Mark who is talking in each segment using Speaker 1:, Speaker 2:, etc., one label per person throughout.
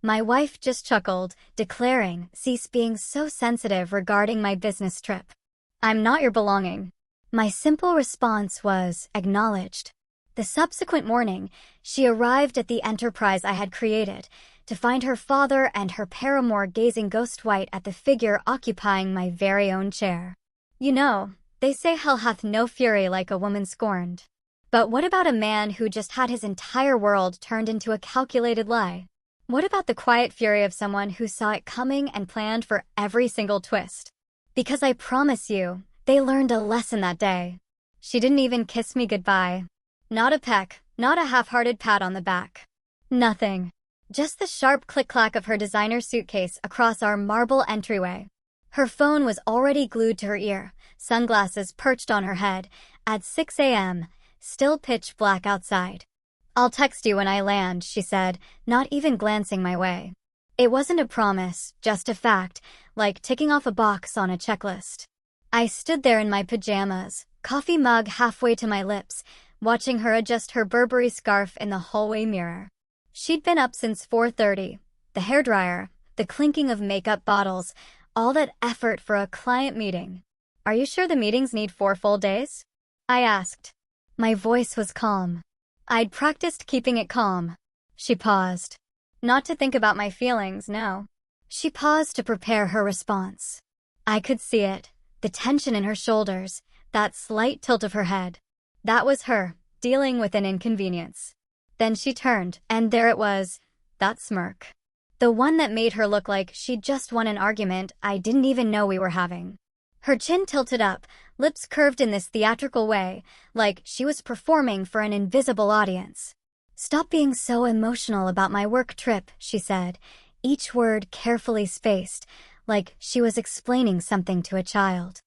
Speaker 1: My wife just chuckled, declaring, "Cease being so sensitive regarding my business trip. I'm not your belonging." My simple response was, "Acknowledged." The subsequent morning, she arrived at the enterprise I had created, to find her father and her paramour gazing ghost-white at the figure occupying my very own chair. You know, they say hell hath no fury like a woman scorned. But what about a man who just had his entire world turned into a calculated lie? What about the quiet fury of someone who saw it coming and planned for every single twist? Because I promise you, they learned a lesson that day. She didn't even kiss me goodbye. Not a peck, not a half-hearted pat on the back. Nothing. Just the sharp click-clack of her designer suitcase across our marble entryway. Her phone was already glued to her ear, sunglasses perched on her head, at 6 a.m., still pitch black outside. "I'll text you when I land," she said, not even glancing my way. It wasn't a promise, just a fact, like ticking off a box on a checklist. I stood there in my pajamas, coffee mug halfway to my lips, watching her adjust her Burberry scarf in the hallway mirror. She'd been up since 4:30. The hairdryer, the clinking of makeup bottles, all that effort for a client meeting. "Are you sure the meetings need 4 full days?" I asked. My voice was calm. I'd practiced keeping it calm. She paused. Not to think about my feelings, no. She paused to prepare her response. I could see it, the tension in her shoulders, that slight tilt of her head. That was her, dealing with an inconvenience. Then she turned, and there it was, that smirk. The one that made her look like she'd just won an argument I didn't even know we were having. Her chin tilted up, lips curved in this theatrical way, like she was performing for an invisible audience. "Stop being so emotional about my work trip," she said, each word carefully spaced, like she was explaining something to a child.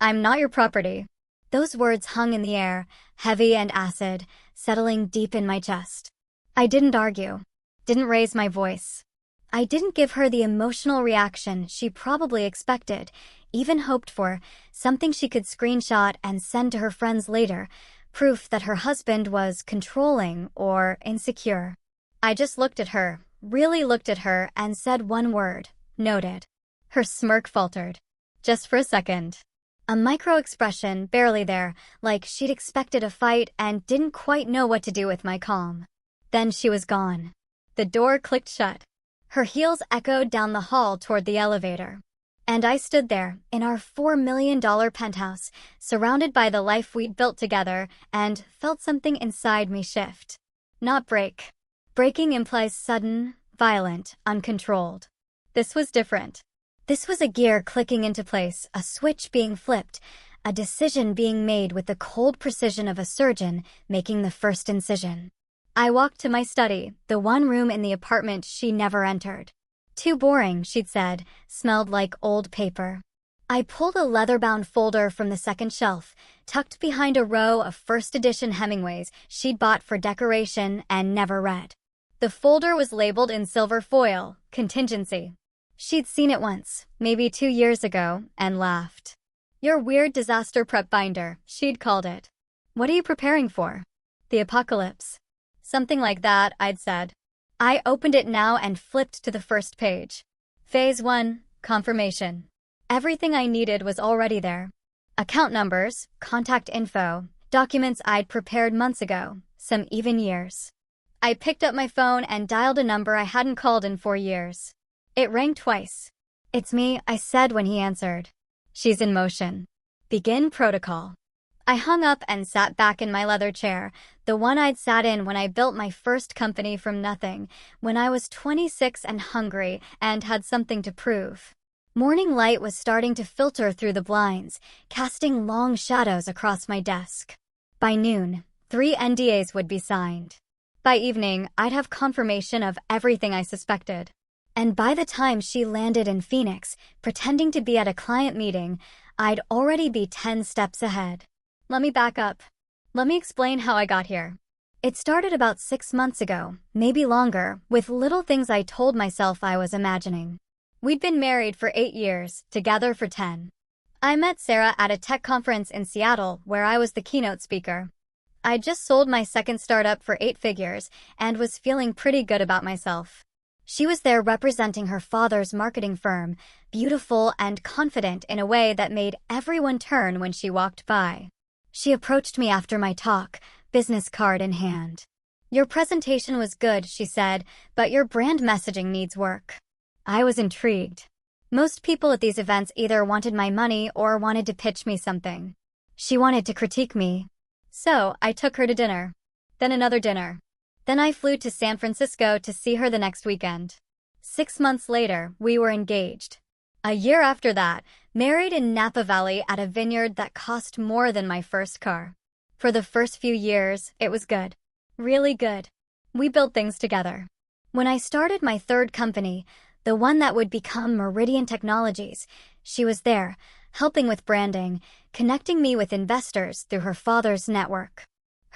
Speaker 1: "I'm not your property." Those words hung in the air, heavy and acid, settling deep in my chest. I didn't argue, didn't raise my voice. I didn't give her the emotional reaction she probably expected, even hoped for, something she could screenshot and send to her friends later, proof that her husband was controlling or insecure. I just looked at her, really looked at her, and said one word, "Noted." Her smirk faltered. Just for a second. A micro-expression barely there, like she'd expected a fight and didn't quite know what to do with my calm. Then she was gone. The door clicked shut. Her heels echoed down the hall toward the elevator. And I stood there, in our $4 million penthouse, surrounded by the life we'd built together, and felt something inside me shift. Not break. Breaking implies sudden, violent, uncontrolled. This was different. This was a gear clicking into place, a switch being flipped, a decision being made with the cold precision of a surgeon making the first incision. I walked to my study, the one room in the apartment she never entered. Too boring, she'd said, smelled like old paper. I pulled a leather-bound folder from the second shelf, tucked behind a row of first-edition Hemingways she'd bought for decoration and never read. The folder was labeled in silver foil, contingency. She'd seen it once, maybe 2 years ago, and laughed. "Your weird disaster prep binder," she'd called it. "What are you preparing for?" "The apocalypse." "Something like that," I'd said. I opened it now and flipped to the first page. Phase 1, confirmation. Everything I needed was already there. Account numbers, contact info, documents I'd prepared months ago, some even years. I picked up my phone and dialed a number I hadn't called in 4 years. It rang twice. "It's me," I said when he answered. "She's in motion. Begin protocol." I hung up and sat back in my leather chair, the one I'd sat in when I built my first company from nothing, when I was 26 and hungry and had something to prove. Morning light was starting to filter through the blinds, casting long shadows across my desk. By noon, 3 NDAs would be signed. By evening, I'd have confirmation of everything I suspected. And by the time she landed in Phoenix, pretending to be at a client meeting, I'd already be 10 steps ahead. Let me back up. Let me explain how I got here. It started about 6 months ago, maybe longer, with little things I told myself I was imagining. We'd been married for 8 years, together for 10. I met Sarah at a tech conference in Seattle where I was the keynote speaker. I'd just sold my second startup for 8 figures and was feeling pretty good about myself. She was there representing her father's marketing firm, beautiful and confident in a way that made everyone turn when she walked by. She approached me after my talk, business card in hand. "Your presentation was good," she said, "but your brand messaging needs work." I was intrigued. Most people at these events either wanted my money or wanted to pitch me something. She wanted to critique me. So I took her to dinner. Then another dinner. Then I flew to San Francisco to see her the next weekend. 6 months later, we were engaged. A year after that, married in Napa Valley at a vineyard that cost more than my first car. For the first few years, it was good. Really good. We built things together. When I started my third company, the one that would become Meridian Technologies, she was there, helping with branding, connecting me with investors through her father's network.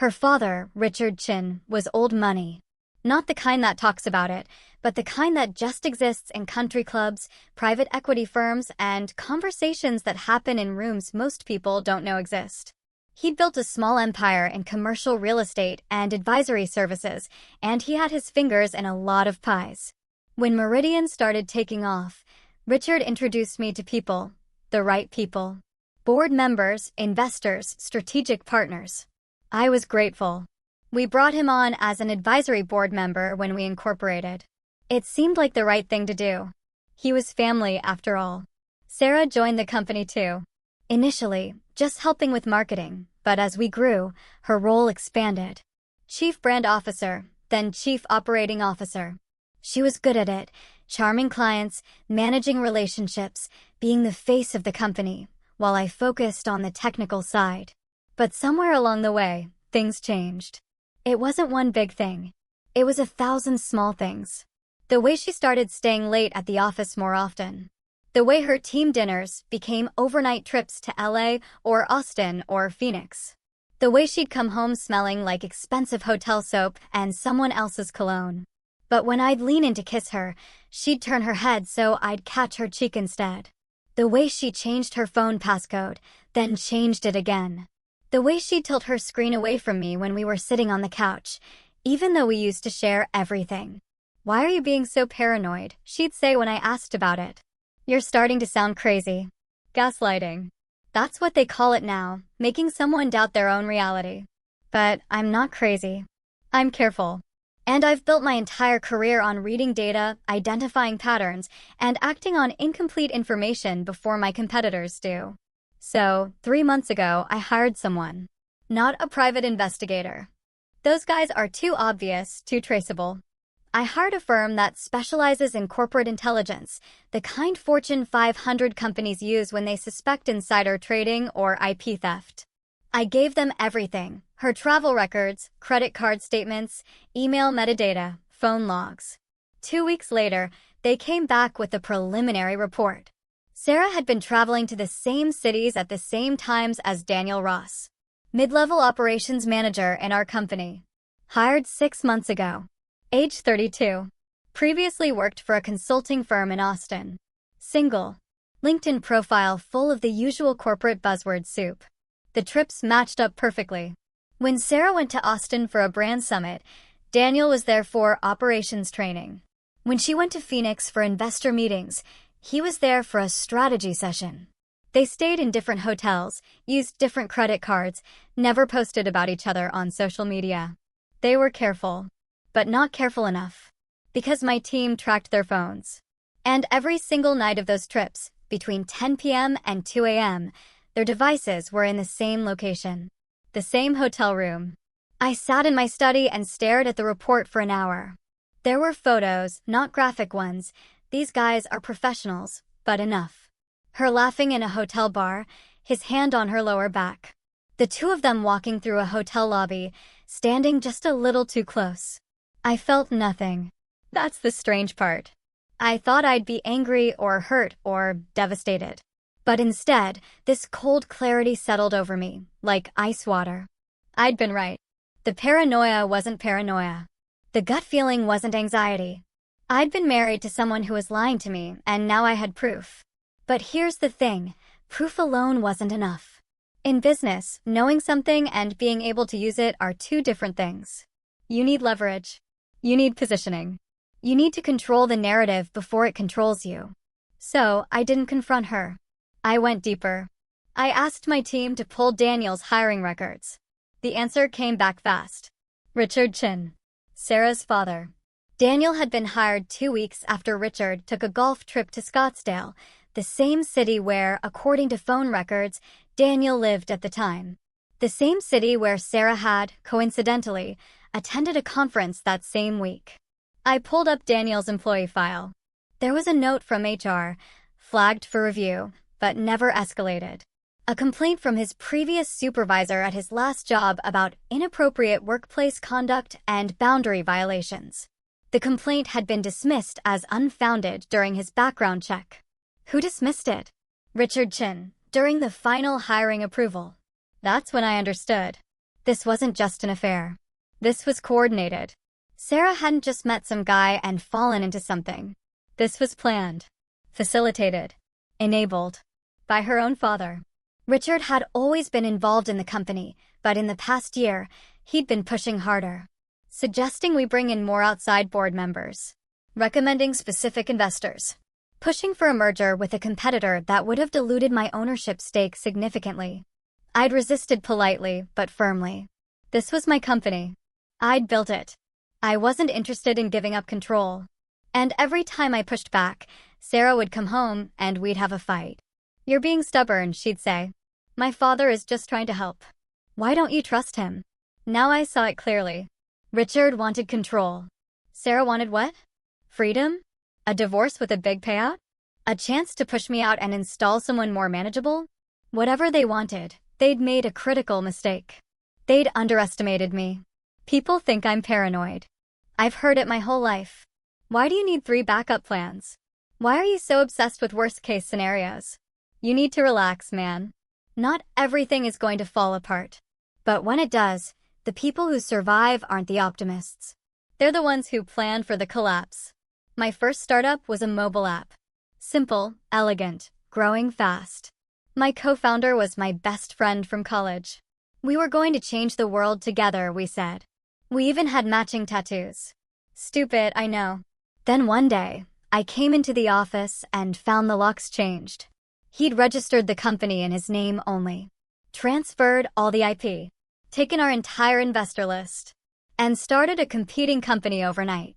Speaker 1: Her father, Richard Chin, was old money. Not the kind that talks about it, but the kind that just exists in country clubs, private equity firms, and conversations that happen in rooms most people don't know exist. He'd built a small empire in commercial real estate and advisory services, and he had his fingers in a lot of pies. When Meridian started taking off, Richard introduced me to people, the right people. Board members, investors, strategic partners. I was grateful. We brought him on as an advisory board member when we incorporated. It seemed like the right thing to do. He was family after all. Sarah joined the company too. Initially, just helping with marketing, but as we grew, her role expanded. Chief Brand Officer, then Chief Operating Officer. She was good at it, charming clients, managing relationships, being the face of the company, while I focused on the technical side. But somewhere along the way, things changed. It wasn't one big thing. It was 1,000 small things. The way she started staying late at the office more often. The way her team dinners became overnight trips to LA or Austin or Phoenix. The way she'd come home smelling like expensive hotel soap and someone else's cologne. But when I'd lean in to kiss her, she'd turn her head so I'd catch her cheek instead. The way she changed her phone passcode, then changed it again. The way she'd tilt her screen away from me when we were sitting on the couch, even though we used to share everything. "Why are you being so paranoid?" she'd say when I asked about it. "You're starting to sound crazy." Gaslighting. That's what they call it now, making someone doubt their own reality. But I'm not crazy. I'm careful. And I've built my entire career on reading data, identifying patterns, and acting on incomplete information before my competitors do. So, 3 months ago, I hired someone. Not a private investigator. Those guys are too obvious, too traceable. I hired a firm that specializes in corporate intelligence, the kind Fortune 500 companies use when they suspect insider trading or IP theft. I gave them everything: her travel records, credit card statements, email metadata, phone logs. 2 weeks later, they came back with a preliminary report. Sarah had been traveling to the same cities at the same times as Daniel Ross, mid-level operations manager in our company. Hired 6 months ago. Age 32. Previously worked for a consulting firm in Austin. Single. LinkedIn profile full of the usual corporate buzzword soup. The trips matched up perfectly. When Sarah went to Austin for a brand summit, Daniel was there for operations training. When she went to Phoenix for investor meetings, he was there for a strategy session. They stayed in different hotels, used different credit cards, never posted about each other on social media. They were careful, but not careful enough, because my team tracked their phones. And every single night of those trips, between 10 p.m. and 2 a.m., their devices were in the same location, the same hotel room. I sat in my study and stared at the report for an hour. There were photos, not graphic ones. These guys are professionals, but enough. Her laughing in a hotel bar, his hand on her lower back. The two of them walking through a hotel lobby, standing just a little too close. I felt nothing. That's the strange part. I thought I'd be angry or hurt or devastated. But instead, this cold clarity settled over me, like ice water. I'd been right. The paranoia wasn't paranoia. The gut feeling wasn't anxiety. I'd been married to someone who was lying to me, and now I had proof. But here's the thing, proof alone wasn't enough. In business, knowing something and being able to use it are two different things. You need leverage. You need positioning. You need to control the narrative before it controls you. So, I didn't confront her. I went deeper. I asked my team to pull Daniel's hiring records. The answer came back fast. Richard Chin, Sarah's father. Daniel had been hired 2 weeks after Richard took a golf trip to Scottsdale, the same city where, according to phone records, Daniel lived at the time. The same city where Sarah had, coincidentally, attended a conference that same week. I pulled up Daniel's employee file. There was a note from HR, flagged for review, but never escalated. A complaint from his previous supervisor at his last job about inappropriate workplace conduct and boundary violations. The complaint had been dismissed as unfounded during his background check. Who dismissed it? Richard Chin, during the final hiring approval. That's when I understood. This wasn't just an affair. This was coordinated. Sarah hadn't just met some guy and fallen into something. This was planned, facilitated, enabled by her own father. Richard had always been involved in the company, but in the past year, he'd been pushing harder, suggesting we bring in more outside board members, recommending specific investors, pushing for a merger with a competitor that would have diluted my ownership stake significantly. I'd resisted politely, but firmly. This was my company. I'd built it. I wasn't interested in giving up control. And every time I pushed back, Sarah would come home and we'd have a fight. "You're being stubborn," she'd say. "My father is just trying to help. Why don't you trust him?" Now I saw it clearly. Richard wanted control. Sarah wanted what? Freedom? A divorce with a big payout? A chance to push me out and install someone more manageable? Whatever they wanted, they'd made a critical mistake. They'd underestimated me. People think I'm paranoid. I've heard it my whole life. Why do you need 3 backup plans? Why are you so obsessed with worst-case scenarios? You need to relax, man. Not everything is going to fall apart. But when it does, the people who survive aren't the optimists. They're the ones who plan for the collapse. My first startup was a mobile app. Simple, elegant, growing fast. My co-founder was my best friend from college. We were going to change the world together, we said. We even had matching tattoos. Stupid, I know. Then one day, I came into the office and found the locks changed. He'd registered the company in his name only, transferred all the IP, taken our entire investor list, and started a competing company overnight.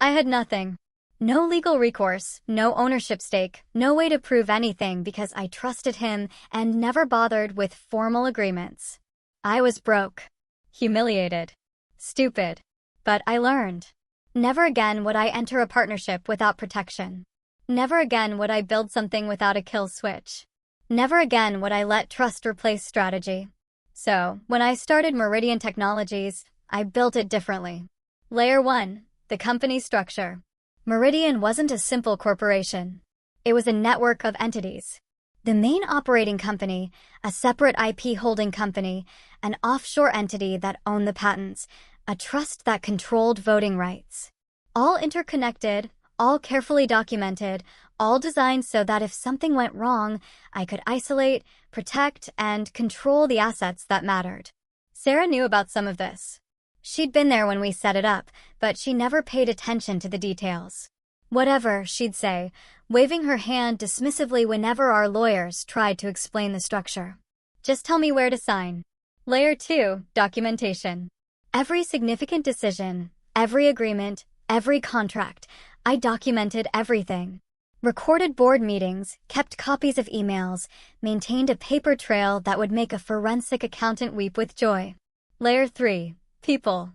Speaker 1: I had nothing. No legal recourse, no ownership stake, no way to prove anything because I trusted him and never bothered with formal agreements. I was broke, humiliated, stupid. But I learned. Never again would I enter a partnership without protection. Never again would I build something without a kill switch. Never again would I let trust replace strategy. So, when I started Meridian Technologies, I built it differently. Layer 1, the company structure. Meridian wasn't a simple corporation. It was a network of entities. The main operating company, a separate IP holding company, an offshore entity that owned the patents, a trust that controlled voting rights. All interconnected, all carefully documented, all designed so that if something went wrong, I could isolate, protect, and control the assets that mattered. Sarah knew about some of this. She'd been there when we set it up, but she never paid attention to the details. Whatever, she'd say, waving her hand dismissively whenever our lawyers tried to explain the structure. Just tell me where to sign. Layer 2, documentation. Every significant decision, every agreement, every contract, I documented everything. Recorded board meetings, kept copies of emails, maintained a paper trail that would make a forensic accountant weep with joy. Layer 3, people.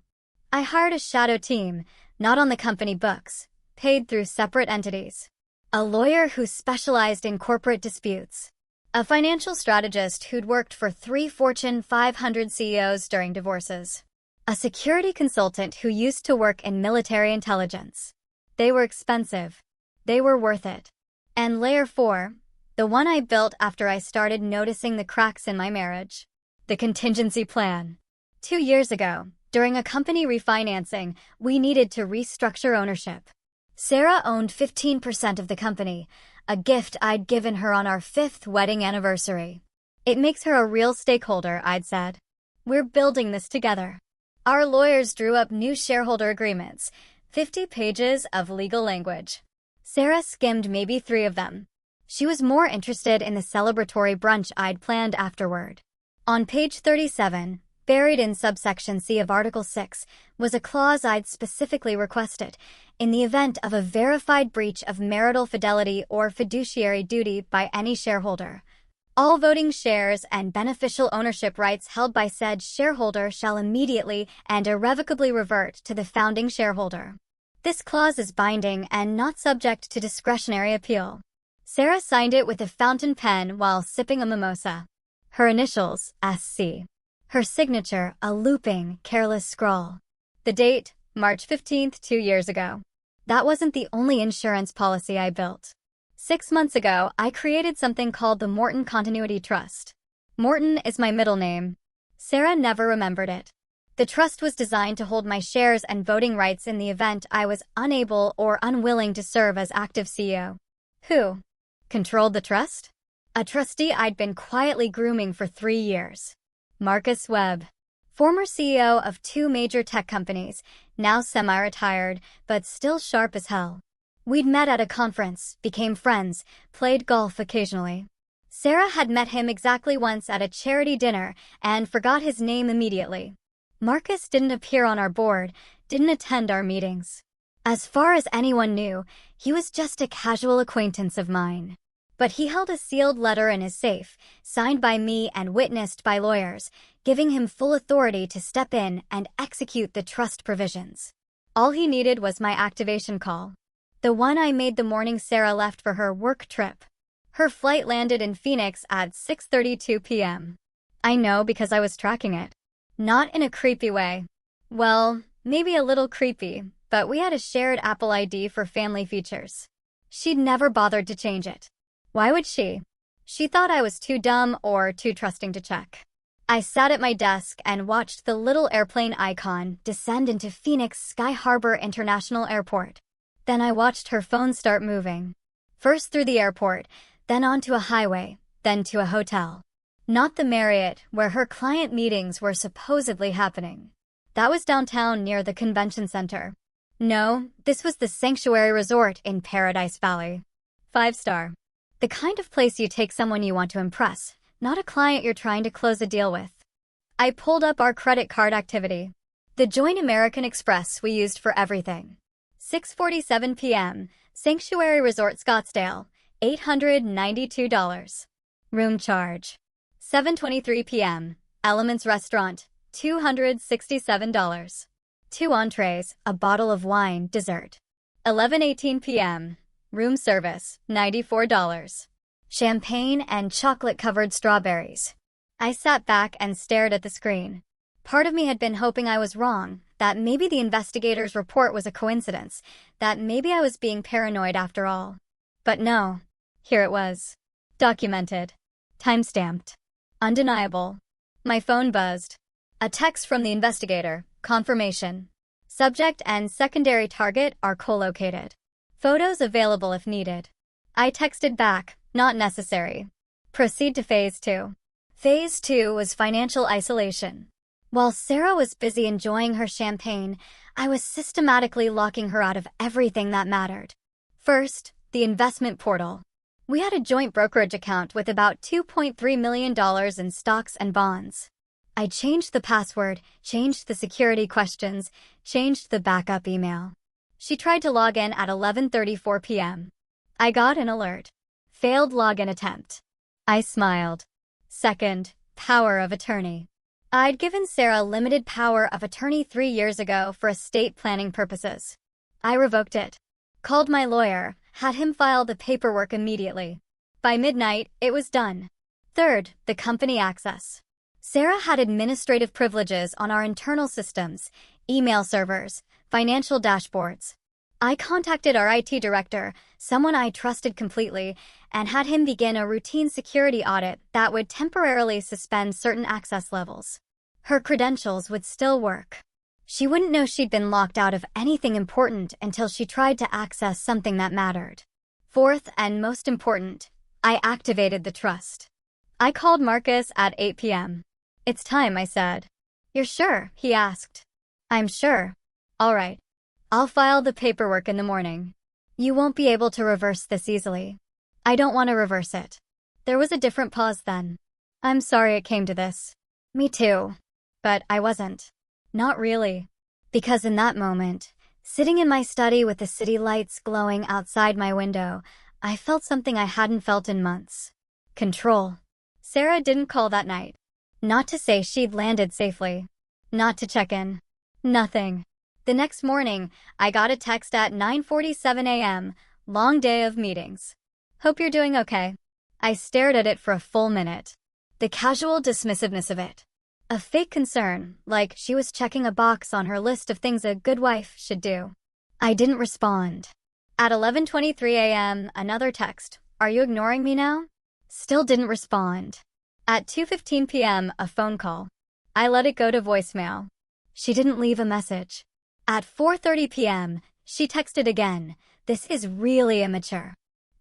Speaker 1: I hired a shadow team, not on the company books, paid through separate entities. A lawyer who specialized in corporate disputes. A financial strategist who'd worked for 3 Fortune 500 CEOs during divorces. A security consultant who used to work in military intelligence. They were expensive. They were worth it. And layer 4, the one I built after I started noticing the cracks in my marriage. The contingency plan. 2 years ago, during a company refinancing, we needed to restructure ownership. Sarah owned 15% of the company, a gift I'd given her on our 5th wedding anniversary. It makes her a real stakeholder, I'd said. We're building this together. Our lawyers drew up new shareholder agreements, 50 pages of legal language. Sarah skimmed maybe 3 of them. She was more interested in the celebratory brunch I'd planned afterward. On page 37, buried in subsection C of Article 6, was a clause I'd specifically requested, in the event of a verified breach of marital fidelity or fiduciary duty by any shareholder. All voting shares and beneficial ownership rights held by said shareholder shall immediately and irrevocably revert to the founding shareholder. This clause is binding and not subject to discretionary appeal. Sarah signed it with a fountain pen while sipping a mimosa. Her initials, SC. Her signature, a looping, careless scrawl. The date, March 15th, 2 years ago. That wasn't the only insurance policy I built. 6 months ago, I created something called the Morton Continuity Trust. Morton is my middle name. Sarah never remembered it. The trust was designed to hold my shares and voting rights in the event I was unable or unwilling to serve as active CEO. Who controlled the trust? A trustee I'd been quietly grooming for 3 years. Marcus Webb, former CEO of 2 major tech companies, now semi-retired, but still sharp as hell. We'd met at a conference, became friends, played golf occasionally. Sarah had met him exactly once at a charity dinner and forgot his name immediately. Marcus didn't appear on our board, didn't attend our meetings. As far as anyone knew, he was just a casual acquaintance of mine. But he held a sealed letter in his safe, signed by me and witnessed by lawyers, giving him full authority to step in and execute the trust provisions. All he needed was my activation call. The one I made the morning Sarah left for her work trip. Her flight landed in Phoenix at 6:32 p.m. I know because I was tracking it. Not in a creepy way. Well, maybe a little creepy, but we had a shared Apple ID for family features. She'd never bothered to change it. Why would she? She thought I was too dumb or too trusting to check. I sat at my desk and watched the little airplane icon descend into Phoenix Sky Harbor International Airport. Then I watched her phone start moving. First through the airport, then onto a highway, then to a hotel. Not the Marriott, where her client meetings were supposedly happening. That was downtown near the convention center. No, this was the Sanctuary Resort in Paradise Valley. 5-star. The kind of place you take someone you want to impress, not a client you're trying to close a deal with. I pulled up our credit card activity. The Joint American Express we used for everything. 6:47 p.m., Sanctuary Resort Scottsdale, $892. Room charge. 7:23 p.m., Elements Restaurant, $267. 2 entrees, a bottle of wine, dessert. 11:18 p.m., room service, $94. Champagne and chocolate-covered strawberries. I sat back and stared at the screen. Part of me had been hoping I was wrong, that maybe the investigator's report was a coincidence, that maybe I was being paranoid after all. But no. Here it was. Documented. Time-stamped. Undeniable. My phone buzzed. A text from the investigator. Confirmation. Subject and secondary target are co-located. Photos available if needed. I texted back, not necessary. Proceed to Phase 2. Phase 2 was financial isolation. While Sarah was busy enjoying her champagne, I was systematically locking her out of everything that mattered. First, the investment portal. We had a joint brokerage account with about $2.3 million in stocks and bonds. I changed the password, changed the security questions, changed the backup email. She tried to log in at 11:34 p.m. I got an alert. Failed login attempt. I smiled. Second, power of attorney. I'd given Sarah limited power of attorney 3 years ago for estate planning purposes. I revoked it. Called my lawyer, had him file the paperwork immediately. By midnight, it was done. Third, the company access. Sarah had administrative privileges on our internal systems, email servers, financial dashboards. I contacted our IT director, someone I trusted completely, and had him begin a routine security audit that would temporarily suspend certain access levels. Her credentials would still work. She wouldn't know she'd been locked out of anything important until she tried to access something that mattered. Fourth, and most important, I activated the trust. I called Marcus at 8 p.m. It's time, I said. You're sure? He asked. I'm sure. All right. I'll file the paperwork in the morning. You won't be able to reverse this easily. I don't want to reverse it. There was a different pause then. I'm sorry it came to this. Me too. But I wasn't. Not really. Because in that moment, sitting in my study with the city lights glowing outside my window, I felt something I hadn't felt in months. Control. Sarah didn't call that night. Not to say she'd landed safely. Not to check in. Nothing. The next morning, I got a text at 9:47 a.m. Long day of meetings. Hope you're doing okay. I stared at it for a full minute. The casual dismissiveness of it. A fake concern, like she was checking a box on her list of things a good wife should do. I didn't respond. At 11:23 a.m., another text. Are you ignoring me now? Still didn't respond. At 2:15 p.m., a phone call. I let it go to voicemail. She didn't leave a message. At 4:30 p.m., she texted again. This is really immature.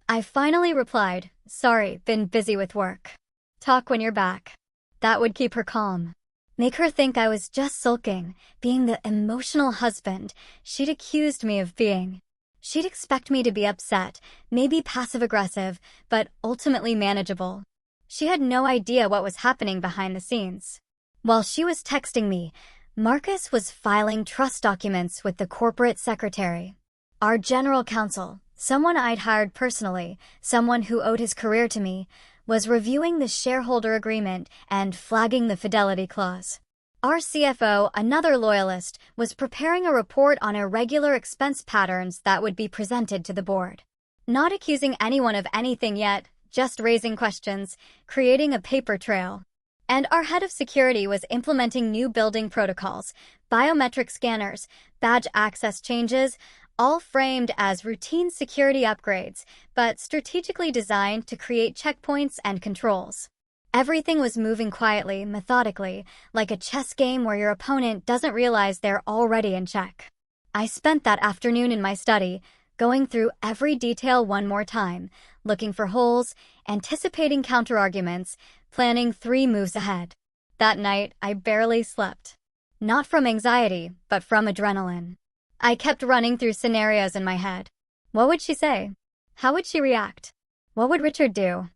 Speaker 1: I finally replied, sorry, been busy with work. Talk when you're back. That would keep her calm. Make her think I was just sulking, being the emotional husband she'd accused me of being. She'd expect me to be upset, maybe passive-aggressive, but ultimately manageable. She had no idea what was happening behind the scenes. While she was texting me, Marcus was filing trust documents with the corporate secretary. Our general counsel, someone I'd hired personally, someone who owed his career to me, was reviewing the shareholder agreement and flagging the fidelity clause. Our CFO, another loyalist, was preparing a report on irregular expense patterns that would be presented to the board. Not accusing anyone of anything yet, just raising questions, creating a paper trail. And our head of security was implementing new building protocols, biometric scanners, badge access changes, all framed as routine security upgrades, but strategically designed to create checkpoints and controls. Everything was moving quietly, methodically, like a chess game where your opponent doesn't realize they're already in check. I spent that afternoon in my study, going through every detail one more time, looking for holes, anticipating counterarguments, planning 3 moves ahead. That night, I barely slept. Not from anxiety, but from adrenaline. I kept running through scenarios in my head. What would she say? How would she react? What would Richard do?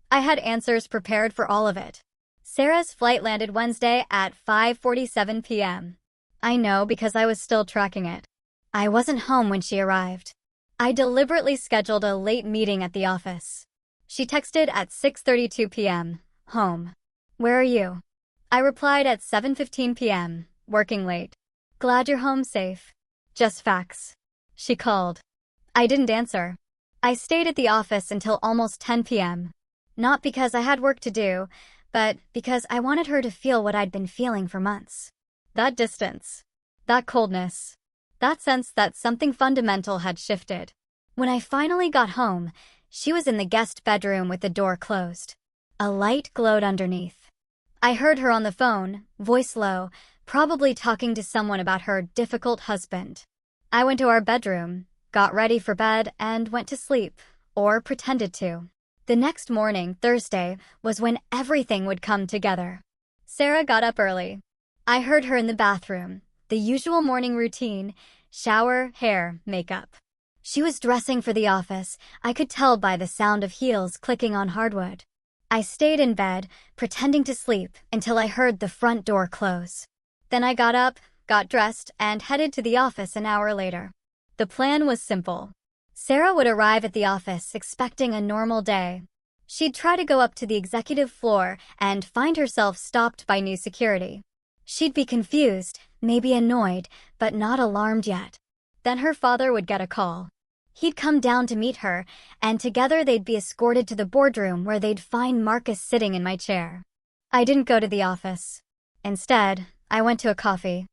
Speaker 1: I had answers prepared for all of it. Sarah's flight landed Wednesday at 5:47 p.m. I know because I was still tracking it. I wasn't home when she arrived. I deliberately scheduled a late meeting at the office. She texted at 6:32 p.m. Home. Where are you? I replied at 7:15 p.m. Working late. Glad you're home safe. Just facts. She called. I didn't answer. I stayed at the office until almost 10 p.m. Not because I had work to do, but because I wanted her to feel what I'd been feeling for months. That distance. That coldness. That sense that something fundamental had shifted. When I finally got home, she was in the guest bedroom with the door closed. A light glowed underneath. I heard her on the phone, voice low, probably talking to someone about her difficult husband. I went to our bedroom, got ready for bed, and went to sleep, or pretended to. The next morning, Thursday, was when everything would come together. Sarah got up early. I heard her in the bathroom, the usual morning routine, shower, hair, makeup. She was dressing for the office. I could tell by the sound of heels clicking on hardwood. I stayed in bed, pretending to sleep, until I heard the front door close. Then I got up, got dressed, and headed to the office an hour later. The plan was simple. Sarah would arrive at the office expecting a normal day. She'd try to go up to the executive floor and find herself stopped by new security. She'd be confused, maybe annoyed, but not alarmed yet. Then her father would get a call. He'd come down to meet her, and together they'd be escorted to the boardroom where they'd find Marcus sitting in my chair. I didn't go to the office. Instead, I went to a coffee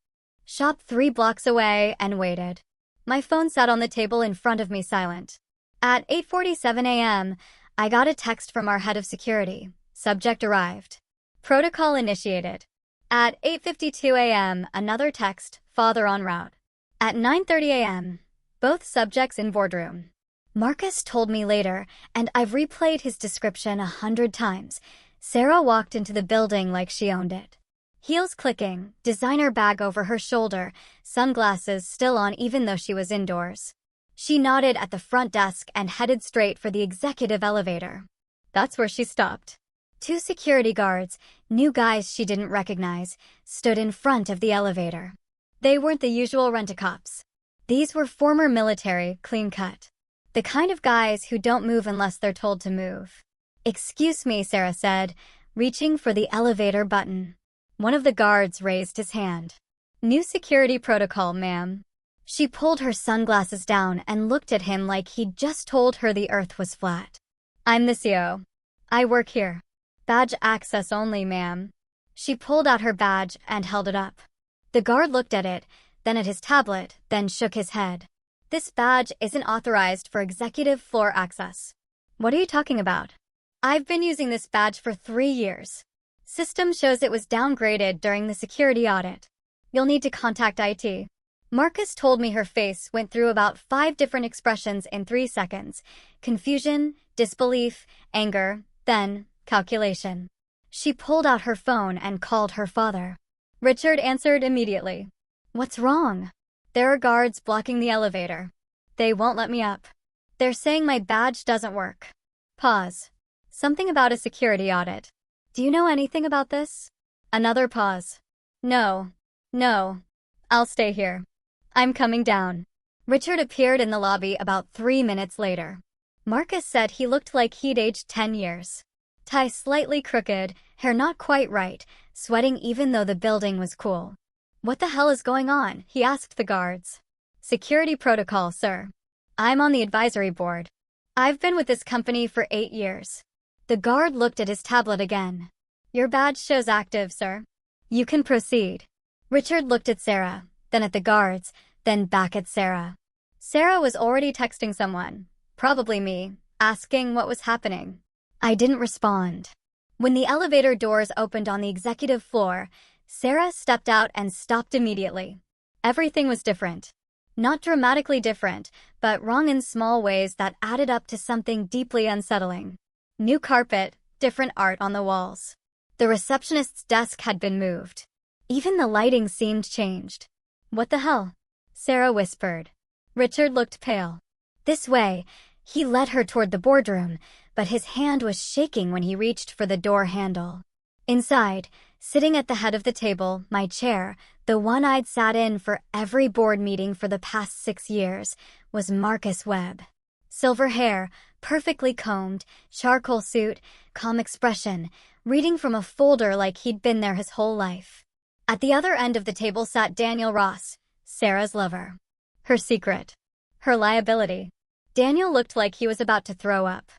Speaker 1: shop 3 blocks away and waited. My phone sat on the table in front of me silent. At 8:47 a.m., I got a text from our head of security. Subject arrived. Protocol initiated. At 8:52 a.m., another text, father en route. At 9:30 a.m., both subjects in boardroom. Marcus told me later, and I've replayed his description 100 times, Sarah walked into the building like she owned it. Heels clicking, designer bag over her shoulder, sunglasses still on even though she was indoors. She nodded at the front desk and headed straight for the executive elevator. That's where she stopped. Two security guards, new guys she didn't recognize, stood in front of the elevator. They weren't the usual rent-a-cops. These were former military, clean-cut. The kind of guys who don't move unless they're told to move. "Excuse me," Sarah said, reaching for the elevator button. One of the guards raised his hand. "New security protocol, ma'am." She pulled her sunglasses down and looked at him like he'd just told her the earth was flat. "I'm the CEO. I work here. Badge access only, ma'am." She pulled out her badge and held it up. The guard looked at it, then at his tablet, then shook his head. "This badge isn't authorized for executive floor access." "What are you talking about?" "I've been using this badge for 3 years. System shows it was downgraded during the security audit. You'll need to contact IT." Marcus told me her face went through about 5 different expressions in 3 seconds. Confusion, disbelief, anger, then calculation. She pulled out her phone and called her father. Richard answered immediately. "What's wrong?" "There are guards blocking the elevator. They won't let me up. They're saying my badge doesn't work." Pause. "Something about a security audit. Do you know anything about this?" Another pause. No. I'll stay here. I'm coming down." Richard appeared in the lobby about 3 minutes later. Marcus said he looked like he'd aged 10 years. Tie slightly crooked, hair not quite right, sweating even though the building was cool. "What the hell is going on?" he asked the guards. "Security protocol, sir. I'm on the advisory board. I've been with this company for 8 years. The guard looked at his tablet again. "Your badge shows active, sir. You can proceed." Richard looked at Sarah, then at the guards, then back at Sarah. Sarah was already texting someone, probably me, asking what was happening. I didn't respond. When the elevator doors opened on the executive floor, Sarah stepped out and stopped immediately. Everything was different. Not dramatically different, but wrong in small ways that added up to something deeply unsettling. New carpet, different art on the walls. The receptionist's desk had been moved. Even the lighting seemed changed. "What the hell?" Sarah whispered. Richard looked pale. "This way." He led her toward the boardroom, but his hand was shaking when he reached for the door handle. Inside, sitting at the head of the table, my chair, the one I'd sat in for every board meeting for the past 6 years, was Marcus Webb. Silver hair, perfectly combed, charcoal suit, calm expression, reading from a folder like he'd been there his whole life. At the other end of the table sat Daniel Ross, Sarah's lover. Her secret. Her liability. Daniel looked like he was about to throw up.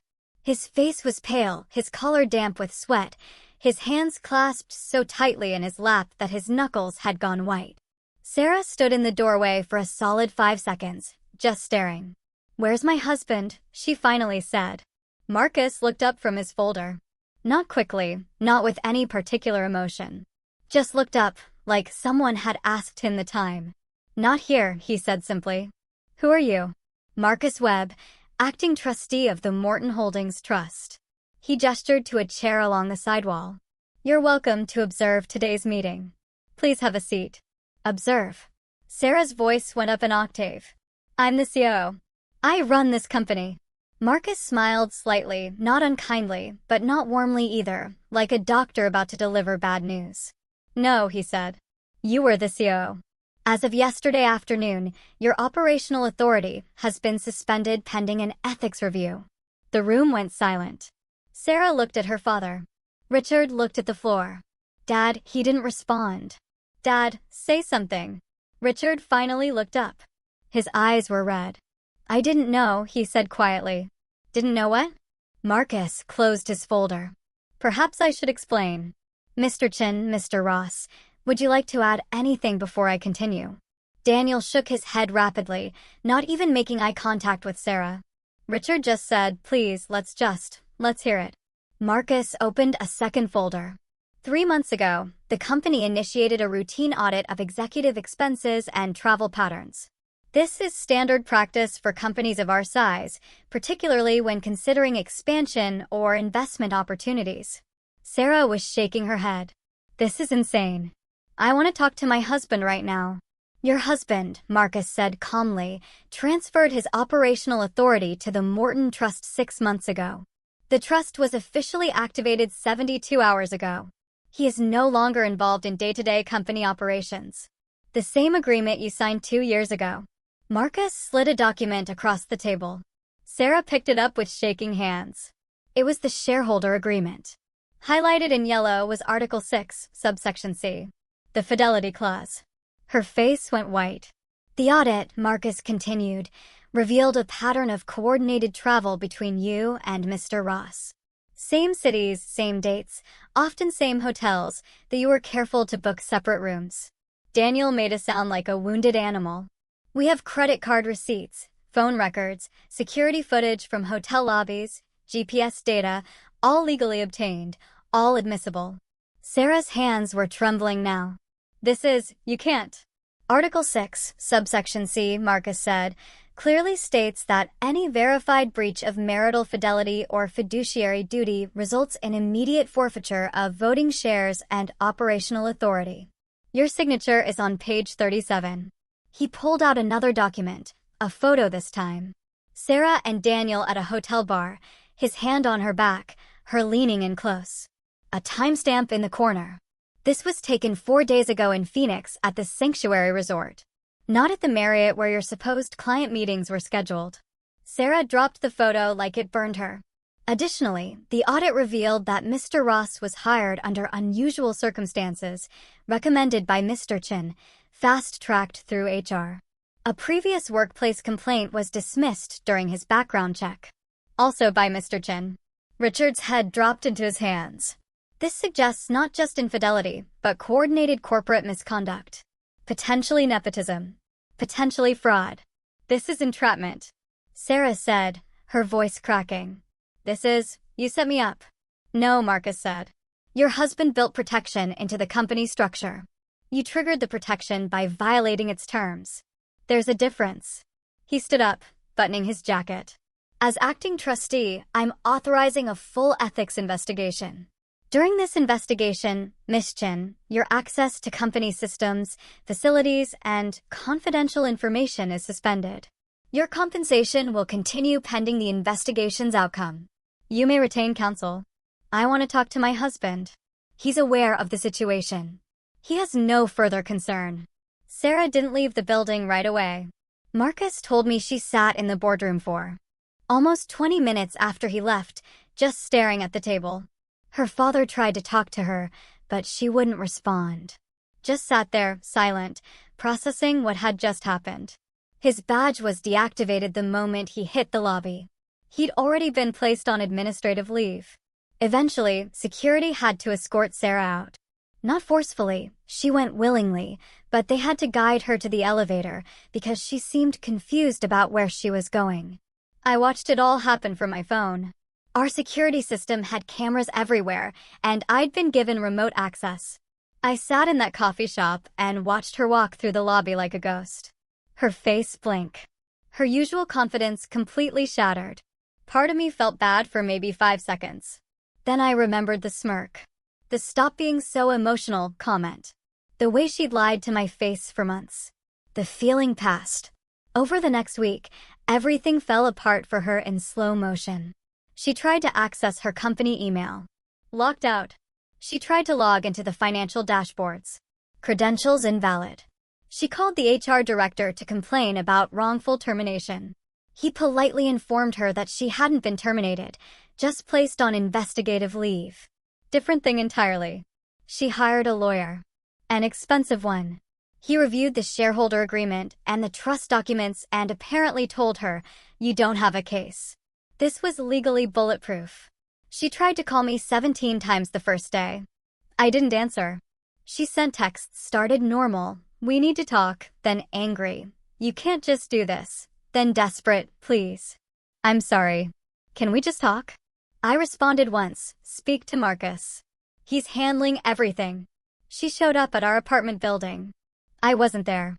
Speaker 1: His face was pale, his collar damp with sweat, his hands clasped so tightly in his lap that his knuckles had gone white. Sarah stood in the doorway for a solid 5 seconds, just staring. "Where's my husband?" she finally said. Marcus looked up from his folder. Not quickly, not with any particular emotion. Just looked up, like someone had asked him the time. "Not here," he said simply. "Who are you?" "Marcus Webb, acting trustee of the Morton Holdings Trust." He gestured to a chair along the sidewall. "You're welcome to observe today's meeting. Please have a seat." "Observe." Sarah's voice went up an octave. "I'm the CEO. I run this company." Marcus smiled slightly, not unkindly, but not warmly either, like a doctor about to deliver bad news. "No," he said. "You were the CEO. As of yesterday afternoon, your operational authority has been suspended pending an ethics review." The room went silent. Sarah looked at her father. Richard looked at the floor. "Dad," he didn't respond. "Dad, say something." Richard finally looked up. His eyes were red. "I didn't know," he said quietly. "Didn't know what?" Marcus closed his folder. "Perhaps I should explain. Mr. Chin, Mr. Ross, would you like to add anything before I continue?" Daniel shook his head rapidly, not even making eye contact with Sarah. Richard just said, "Please, let's hear it." Marcus opened a second folder. 3 months ago, the company initiated a routine audit of executive expenses and travel patterns. This is standard practice for companies of our size, particularly when considering expansion or investment opportunities. Sarah was shaking her head. This is insane. I want to talk to my husband right now. Your husband, Marcus said calmly, transferred his operational authority to the Morton Trust 6 months ago. The trust was officially activated 72 hours ago. He is no longer involved in day-to-day company operations. The same agreement you signed 2 years ago. Marcus slid a document across the table. Sarah picked it up with shaking hands. It was the shareholder agreement. Highlighted in yellow was Article 6, subsection C, the fidelity clause. Her face went white. The audit, Marcus continued, revealed a pattern of coordinated travel between you and Mr. Ross. Same cities, same dates, often same hotels, that you were careful to book separate rooms. Daniel made it sound like a wounded animal. We have credit card receipts, phone records, security footage from hotel lobbies, GPS data, all legally obtained, all admissible. Sarah's hands were trembling now. You can't. Article 6, subsection C, Marcus said, clearly states that any verified breach of marital fidelity or fiduciary duty results in immediate forfeiture of voting shares and operational authority. Your signature is on page 37. He pulled out another document, a photo this time. Sarah and Daniel at a hotel bar, his hand on her back, her leaning in close. A timestamp in the corner. This was taken 4 days ago in Phoenix at the Sanctuary Resort. Not at the Marriott where your supposed client meetings were scheduled. Sarah dropped the photo like it burned her. Additionally, the audit revealed that Mr. Ross was hired under unusual circumstances, recommended by Mr. Chin, fast-tracked through HR. A previous workplace complaint was dismissed during his background check. Also by Mr. Chin. Richard's head dropped into his hands. This suggests not just infidelity, but coordinated corporate misconduct. Potentially nepotism. Potentially fraud. This is entrapment. Sarah said, her voice cracking. You set me up. No, Marcus said. Your husband built protection into the company structure. You triggered the protection by violating its terms. There's a difference. He stood up, buttoning his jacket. As acting trustee, I'm authorizing a full ethics investigation. During this investigation, Ms. Chin, your access to company systems, facilities, and confidential information is suspended. Your compensation will continue pending the investigation's outcome. You may retain counsel. I want to talk to my husband. He's aware of the situation. He has no further concern. Sarah didn't leave the building right away. Marcus told me she sat in the boardroom for almost 20 minutes after he left, just staring at the table. Her father tried to talk to her, but she wouldn't respond. Just sat there, silent, processing what had just happened. His badge was deactivated the moment he hit the lobby. He'd already been placed on administrative leave. Eventually, security had to escort Sarah out. Not forcefully, she went willingly, but they had to guide her to the elevator because she seemed confused about where she was going. I watched it all happen from my phone. Our security system had cameras everywhere, and I'd been given remote access. I sat in that coffee shop and watched her walk through the lobby like a ghost. Her face blank. Her usual confidence completely shattered. Part of me felt bad for maybe 5 seconds. Then I remembered the smirk. The "stop being so emotional" comment. The way she'd lied to my face for months. The feeling passed. Over the next week, everything fell apart for her in slow motion. She tried to access her company email. Locked out. She tried to log into the financial dashboards. Credentials invalid. She called the HR director to complain about wrongful termination. He politely informed her that she hadn't been terminated, just placed on investigative leave. Different thing entirely. She hired a lawyer. An expensive one. He reviewed the shareholder agreement and the trust documents and apparently told her, "You don't have a case." This was legally bulletproof. She tried to call me 17 times the first day. I didn't answer. She sent texts, started normal, "We need to talk," then angry, "You can't just do this," then desperate, "Please. I'm sorry. Can we just talk?" I responded once, "Speak to Marcus. He's handling everything." She showed up at our apartment building. I wasn't there.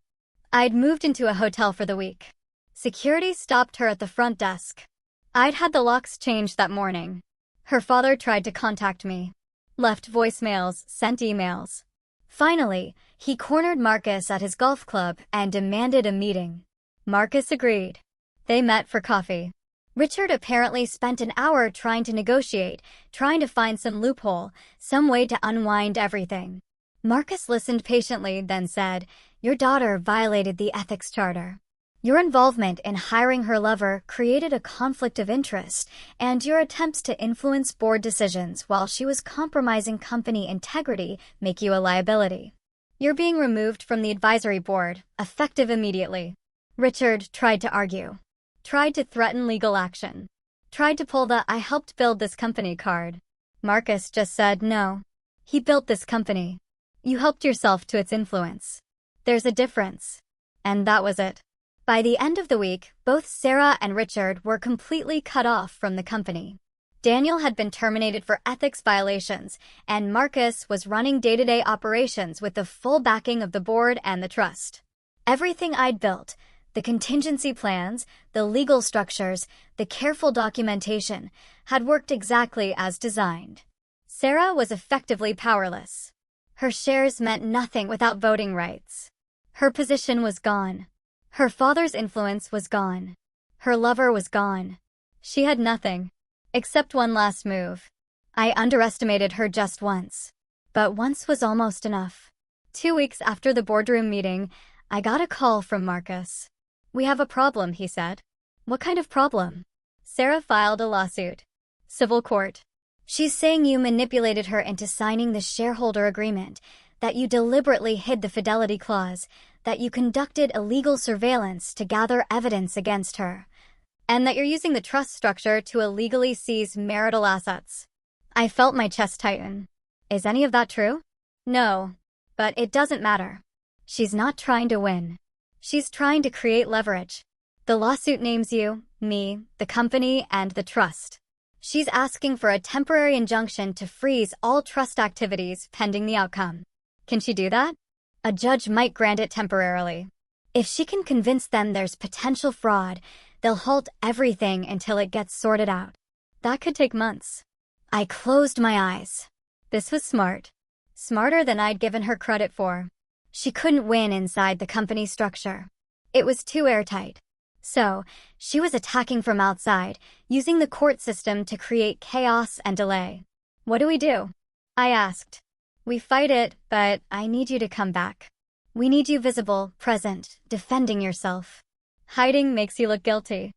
Speaker 1: I'd moved into a hotel for the week. Security stopped her at the front desk. I'd had the locks changed that morning. Her father tried to contact me. left voicemails, sent emails. Finally, he cornered Marcus at his golf club and demanded a meeting. Marcus agreed. They met for coffee. Richard apparently spent an hour trying to negotiate, trying to find some loophole, some way to unwind everything. Marcus listened patiently, then said, "Your daughter violated the ethics charter. Your involvement in hiring her lover created a conflict of interest, and your attempts to influence board decisions while she was compromising company integrity make you a liability. You're being removed from the advisory board, effective immediately." Richard tried to argue, tried to threaten legal action, tried to pull the "I helped build this company" card. Marcus just said no. He built this company. You helped yourself to its influence. There's a difference. And that was it. By the end of the week, both Sarah and Richard were completely cut off from the company. Daniel had been terminated for ethics violations, and Marcus was running day-to-day operations with the full backing of the board and the trust. Everything I'd built, the contingency plans, the legal structures, the careful documentation, had worked exactly as designed. Sarah was effectively powerless. Her shares meant nothing without voting rights. Her position was gone. Her father's influence was gone. Her lover was gone. She had nothing. Except one last move. I underestimated her just once. But once was almost enough. 2 weeks after the boardroom meeting, I got a call from Marcus. "We have a problem," he said. "What kind of problem?" Sarah filed a lawsuit. Civil court. "She's saying you manipulated her into signing the shareholder agreement, that you deliberately hid the fidelity clause, that you conducted illegal surveillance to gather evidence against her, and that you're using the trust structure to illegally seize marital assets." I felt my chest tighten. Is any of that true? No, but it doesn't matter. She's not trying to win. She's trying to create leverage. The lawsuit names you, me, the company, and the trust. She's asking for a temporary injunction to freeze all trust activities pending the outcome. Can she do that? A judge might grant it temporarily. If she can convince them there's potential fraud, they'll halt everything until it gets sorted out. That could take months. I closed my eyes. This was smart. Smarter than I'd given her credit for. She couldn't win inside the company structure. It was too airtight. So, she was attacking from outside, using the court system to create chaos and delay. "What do we do?" I asked. "We fight it, but I need you to come back. We need you visible, present, defending yourself. Hiding makes you look guilty."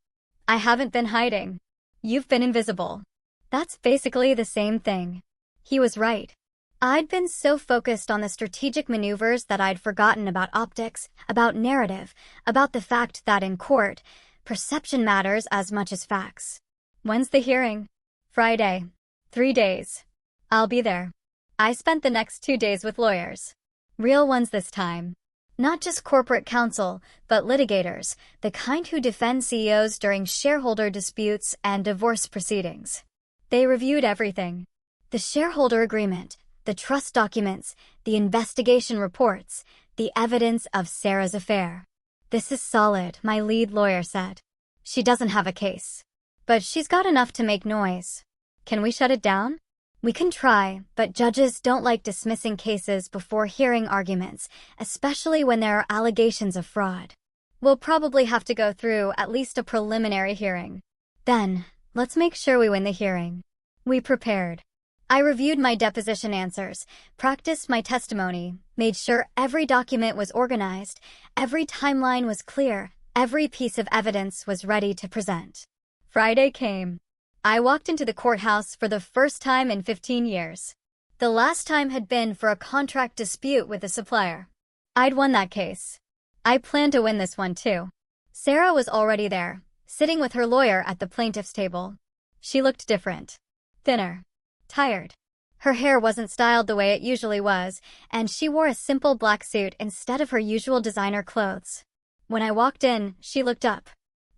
Speaker 1: "I haven't been hiding. You've been invisible." That's basically the same thing. He was right. I'd been so focused on the strategic maneuvers that I'd forgotten about optics, about narrative, about the fact that in court, perception matters as much as facts. "When's the hearing?" "Friday. 3 days. I'll be there." I spent the next 2 days with lawyers. Real ones this time. Not just corporate counsel, but litigators, the kind who defend CEOs during shareholder disputes and divorce proceedings. They reviewed everything. The shareholder agreement, the trust documents, the investigation reports, the evidence of Sarah's affair. "This is solid," my lead lawyer said. "She doesn't have a case. But she's got enough to make noise. Can we shut it down?" "We can try, but judges don't like dismissing cases before hearing arguments, especially when there are allegations of fraud. We'll probably have to go through at least a preliminary hearing. Then, let's make sure we win the hearing." We prepared. I reviewed my deposition answers, practiced my testimony, made sure every document was organized, every timeline was clear, every piece of evidence was ready to present. Friday came. I walked into the courthouse for the first time in 15 years. The last time had been for a contract dispute with a supplier. I'd won that case. I planned to win this one too. Sarah was already there, sitting with her lawyer at the plaintiff's table. She looked different. Thinner. Tired. Her hair wasn't styled the way it usually was, and she wore a simple black suit instead of her usual designer clothes. When I walked in, she looked up.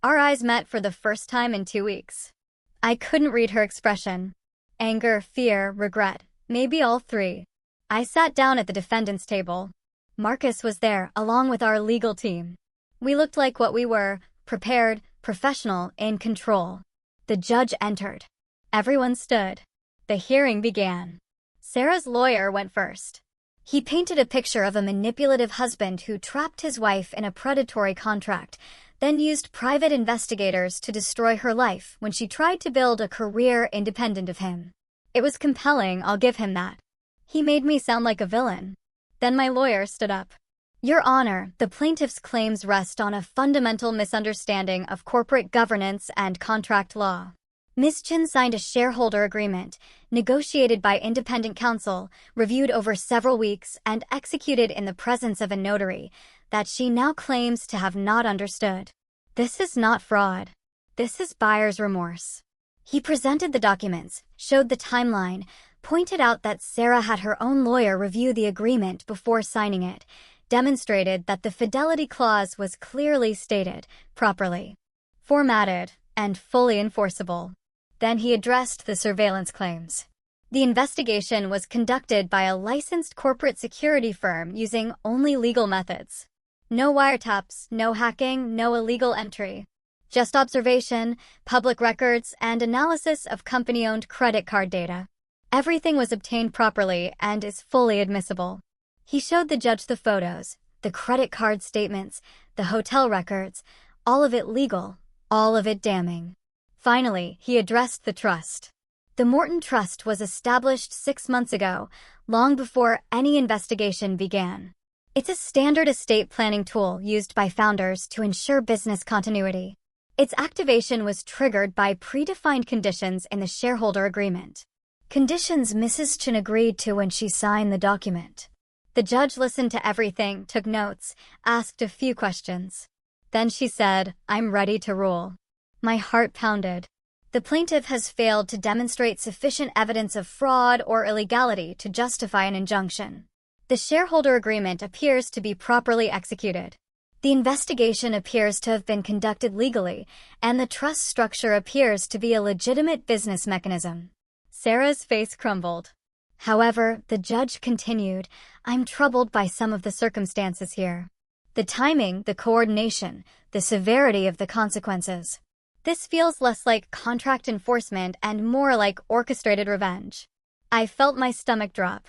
Speaker 1: Our eyes met for the first time in 2 weeks. I couldn't read her expression. Anger, fear, regret, maybe all three. I sat down at the defendant's table. Marcus was there, along with our legal team. We looked like what we were, prepared, professional, in control. The judge entered. Everyone stood. The hearing began. Sarah's lawyer went first. He painted a picture of a manipulative husband who trapped his wife in a predatory contract, then used private investigators to destroy her life when she tried to build a career independent of him. It was compelling, I'll give him that. He made me sound like a villain. Then my lawyer stood up. Your Honor, the plaintiff's claims rest on a fundamental misunderstanding of corporate governance and contract law. Ms. Chin signed a shareholder agreement, negotiated by independent counsel, reviewed over several weeks, and executed in the presence of a notary, that she now claims to have not understood. This is not fraud. This is buyer's remorse. He presented the documents, showed the timeline, pointed out that Sarah had her own lawyer review the agreement before signing it, demonstrated that the fidelity clause was clearly stated, properly formatted, and fully enforceable. Then he addressed the surveillance claims. The investigation was conducted by a licensed corporate security firm using only legal methods. No wiretaps, no hacking, no illegal entry. Just observation, public records, and analysis of company-owned credit card data. Everything was obtained properly and is fully admissible. He showed the judge the photos, the credit card statements, the hotel records, all of it legal, all of it damning. Finally, he addressed the trust. The Morton Trust was established 6 months ago, long before any investigation began. It's a standard estate planning tool used by founders to ensure business continuity. Its activation was triggered by predefined conditions in the shareholder agreement. Conditions Mrs. Chin agreed to when she signed the document. The judge listened to everything, took notes, asked a few questions. Then she said, "I'm ready to rule." My heart pounded. The plaintiff has failed to demonstrate sufficient evidence of fraud or illegality to justify an injunction. The shareholder agreement appears to be properly executed. The investigation appears to have been conducted legally, and the trust structure appears to be a legitimate business mechanism. Sarah's face crumbled. However, the judge continued, "I'm troubled by some of the circumstances here. The timing, the coordination, the severity of the consequences. This feels less like contract enforcement and more like orchestrated revenge." I felt my stomach drop.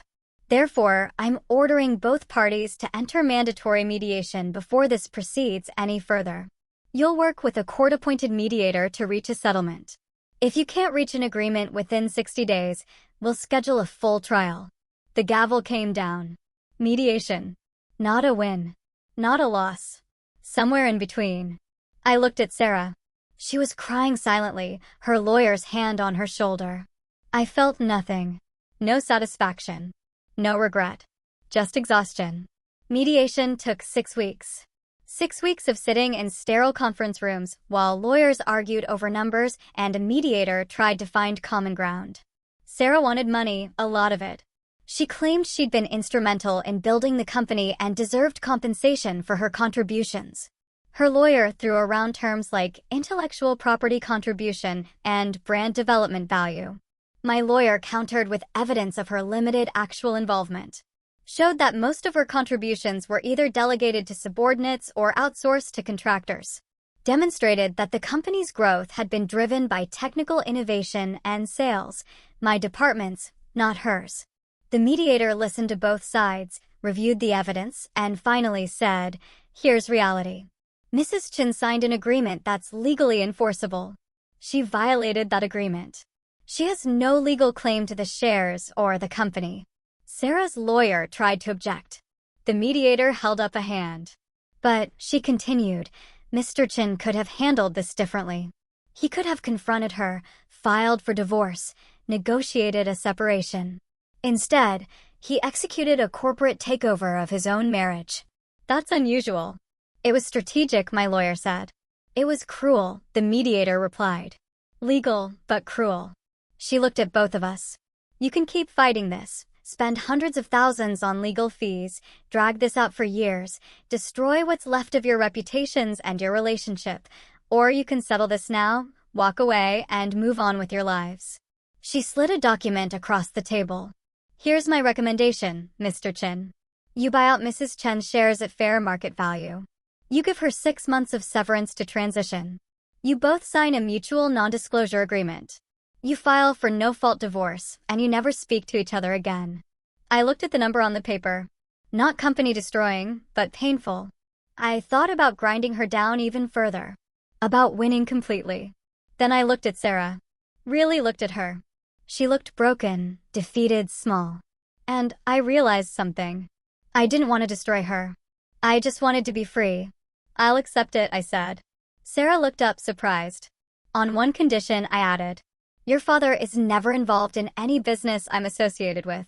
Speaker 1: Therefore, I'm ordering both parties to enter mandatory mediation before this proceeds any further. You'll work with a court-appointed mediator to reach a settlement. If you can't reach an agreement within 60 days, we'll schedule a full trial. The gavel came down. Mediation. Not a win. Not a loss. Somewhere in between. I looked at Sarah. She was crying silently, her lawyer's hand on her shoulder. I felt nothing. No satisfaction. No regret. Just exhaustion. Mediation took 6 weeks. 6 weeks of sitting in sterile conference rooms while lawyers argued over numbers and a mediator tried to find common ground. Sarah wanted money, a lot of it. She claimed she'd been instrumental in building the company and deserved compensation for her contributions. Her lawyer threw around terms like intellectual property contribution and brand development value. My lawyer countered with evidence of her limited actual involvement. Showed that most of her contributions were either delegated to subordinates or outsourced to contractors. Demonstrated that the company's growth had been driven by technical innovation and sales, my department's, not hers. The mediator listened to both sides, reviewed the evidence, and finally said, "Here's reality. Mrs. Chin signed an agreement that's legally enforceable. She violated that agreement. She has no legal claim to the shares or the company." Sarah's lawyer tried to object. The mediator held up a hand. "But," she continued, "Mr. Chin could have handled this differently. He could have confronted her, filed for divorce, negotiated a separation. Instead, he executed a corporate takeover of his own marriage. That's unusual." "It was strategic," my lawyer said. "It was cruel," the mediator replied. "Legal, but cruel." She looked at both of us. "You can keep fighting this, spend hundreds of thousands on legal fees, drag this out for years, destroy what's left of your reputations and your relationship, or you can settle this now, walk away, and move on with your lives." She slid a document across the table. "Here's my recommendation, Mr. Chin. You buy out Mrs. Chen's shares at fair market value. You give her 6 months of severance to transition. You both sign a mutual non-disclosure agreement. You file for no-fault divorce, and you never speak to each other again. I looked at the number on the paper. Not company-destroying, but painful. I thought about grinding her down even further. About winning completely. Then I looked at Sarah. Really looked at her. She looked broken, defeated, small. And I realized something. I didn't want to destroy her. I just wanted to be free. I'll accept it, I said. Sarah looked up, surprised. On one condition, I added. Your father is never involved in any business I'm associated with.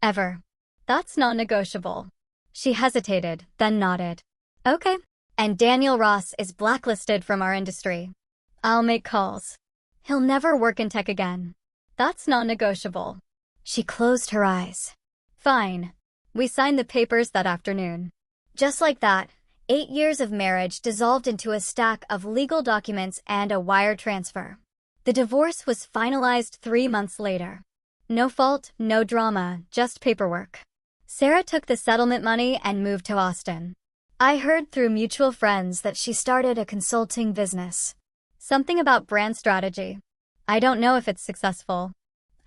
Speaker 1: Ever. That's not negotiable. She hesitated, then nodded. Okay. And Daniel Ross is blacklisted from our industry. I'll make calls. He'll never work in tech again. That's not negotiable. She closed her eyes. Fine. We signed the papers that afternoon. Just like that, 8 years of marriage dissolved into a stack of legal documents and a wire transfer. The divorce was finalized 3 months later. No fault, no drama, just paperwork. Sarah took the settlement money and moved to Austin. I heard through mutual friends that she started a consulting business. Something about brand strategy. I don't know if it's successful.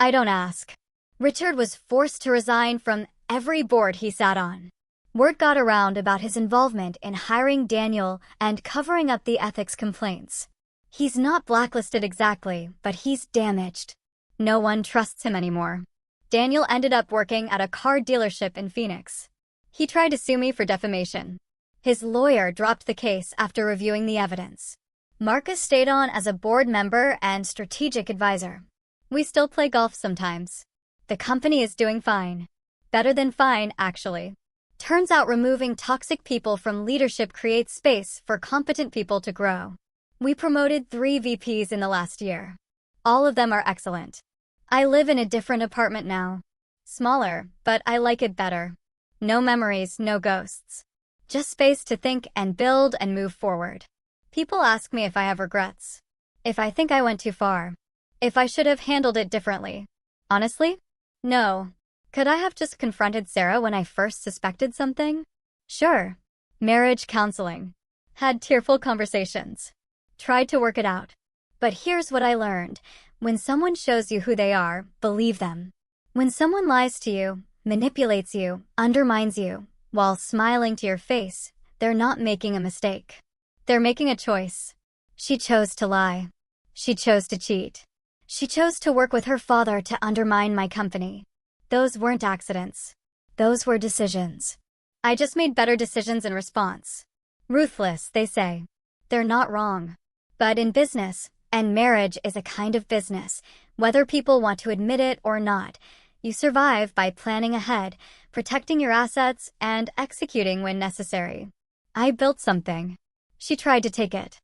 Speaker 1: I don't ask. Richard was forced to resign from every board he sat on. Word got around about his involvement in hiring Daniel and covering up the ethics complaints. He's not blacklisted exactly, but he's damaged. No one trusts him anymore. Daniel ended up working at a car dealership in Phoenix. He tried to sue me for defamation. His lawyer dropped the case after reviewing the evidence. Marcus stayed on as a board member and strategic advisor. We still play golf sometimes. The company is doing fine. Better than fine, actually. Turns out removing toxic people from leadership creates space for competent people to grow. We promoted 3 VPs in the last year. All of them are excellent. I live in a different apartment now. Smaller, but I like it better. No memories, no ghosts. Just space to think and build and move forward. People ask me if I have regrets. If I think I went too far. If I should have handled it differently. Honestly? No. Could I have just confronted Sarah when I first suspected something? Sure. Marriage counseling. Had tearful conversations. Tried to work it out. But here's what I learned. When someone shows you who they are, believe them. When someone lies to you, manipulates you, undermines you, while smiling to your face, they're not making a mistake. They're making a choice. She chose to lie. She chose to cheat. She chose to work with her father to undermine my company. Those weren't accidents. Those were decisions. I just made better decisions in response. Ruthless, they say. They're not wrong. But in business, and marriage is a kind of business, whether people want to admit it or not, you survive by planning ahead, protecting your assets, and executing when necessary. I built something. She tried to take it.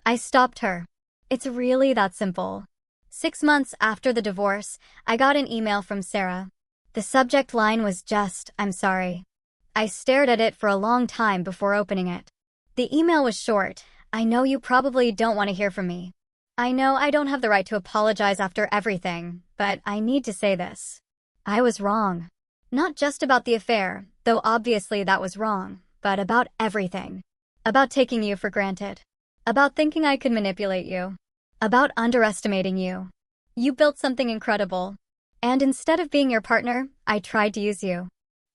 Speaker 1: I stopped her. It's really that simple. 6 months after the divorce, I got an email from Sarah. The subject line was just, "I'm sorry." I stared at it for a long time before opening it. The email was short. "I know you probably don't want to hear from me. I know I don't have the right to apologize after everything, but I need to say this. I was wrong. Not just about the affair, though obviously that was wrong, but about everything. About taking you for granted. About thinking I could manipulate you. About underestimating you. You built something incredible. And instead of being your partner, I tried to use you.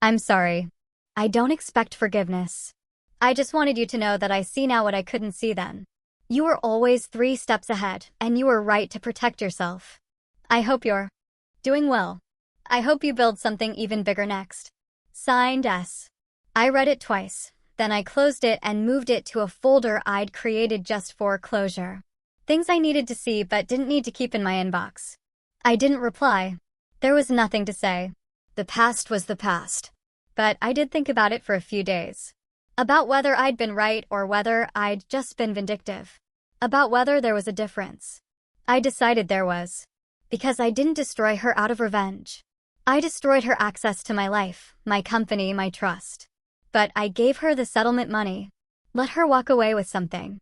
Speaker 1: I'm sorry. I don't expect forgiveness. I just wanted you to know that I see now what I couldn't see then. You were always 3 steps ahead, and you were right to protect yourself. I hope you're doing well. I hope you build something even bigger next. Signed, S. I read it twice, then I closed it and moved it to a folder I'd created just for closure. Things I needed to see but didn't need to keep in my inbox. I didn't reply. There was nothing to say. The past was the past. But I did think about it for a few days. About whether I'd been right or whether I'd just been vindictive. About whether there was a difference. I decided there was. Because I didn't destroy her out of revenge. I destroyed her access to my life, my company, my trust. But I gave her the settlement money. Let her walk away with something.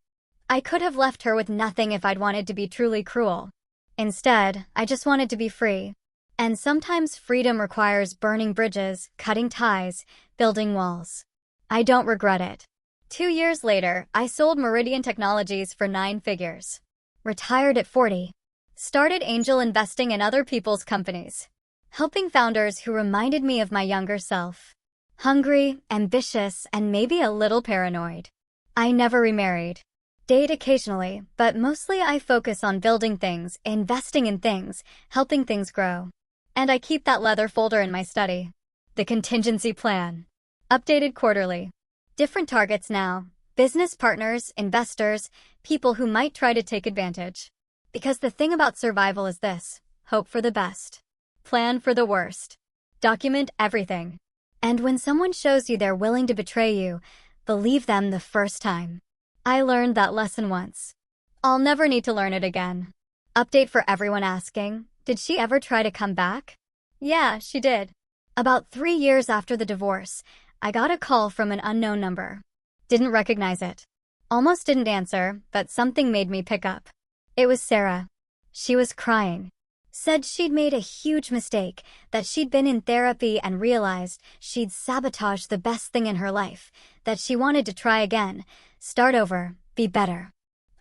Speaker 1: I could have left her with nothing if I'd wanted to be truly cruel. Instead, I just wanted to be free. And sometimes freedom requires burning bridges, cutting ties, building walls. I don't regret it. 2 years later, I sold Meridian Technologies for 9 figures. Retired at 40. Started angel investing in other people's companies. Helping founders who reminded me of my younger self. Hungry, ambitious, and maybe a little paranoid. I never remarried. Date occasionally, but mostly I focus on building things, investing in things, helping things grow. And I keep that leather folder in my study. The contingency plan. Updated quarterly. Different targets now. Business partners, investors, people who might try to take advantage. Because the thing about survival is this: hope for the best. Plan for the worst. Document everything. And when someone shows you they're willing to betray you, believe them the first time. I learned that lesson once. I'll never need to learn it again. Update for everyone asking, did she ever try to come back? Yeah, she did. About 3 years after the divorce, I got a call from an unknown number. Didn't recognize it. Almost didn't answer, but something made me pick up. It was Sarah. She was crying. Said she'd made a huge mistake, that she'd been in therapy and realized she'd sabotaged the best thing in her life, that she wanted to try again, start over, be better.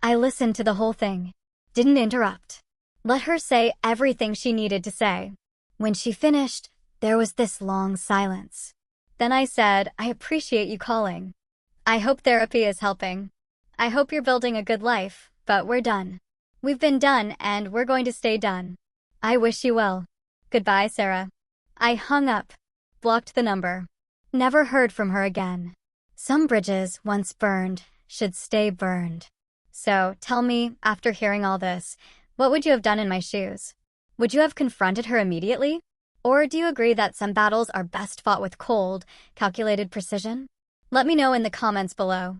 Speaker 1: I listened to the whole thing. Didn't interrupt. Let her say everything she needed to say. When she finished, there was this long silence. Then I said, I appreciate you calling. I hope therapy is helping. I hope you're building a good life, but we're done. We've been done and we're going to stay done. I wish you well. Goodbye, Sarah. I hung up. Blocked the number. Never heard from her again. Some bridges, once burned, should stay burned. So, tell me, after hearing all this, what would you have done in my shoes? Would you have confronted her immediately? Or do you agree that some battles are best fought with cold, calculated precision? Let me know in the comments below.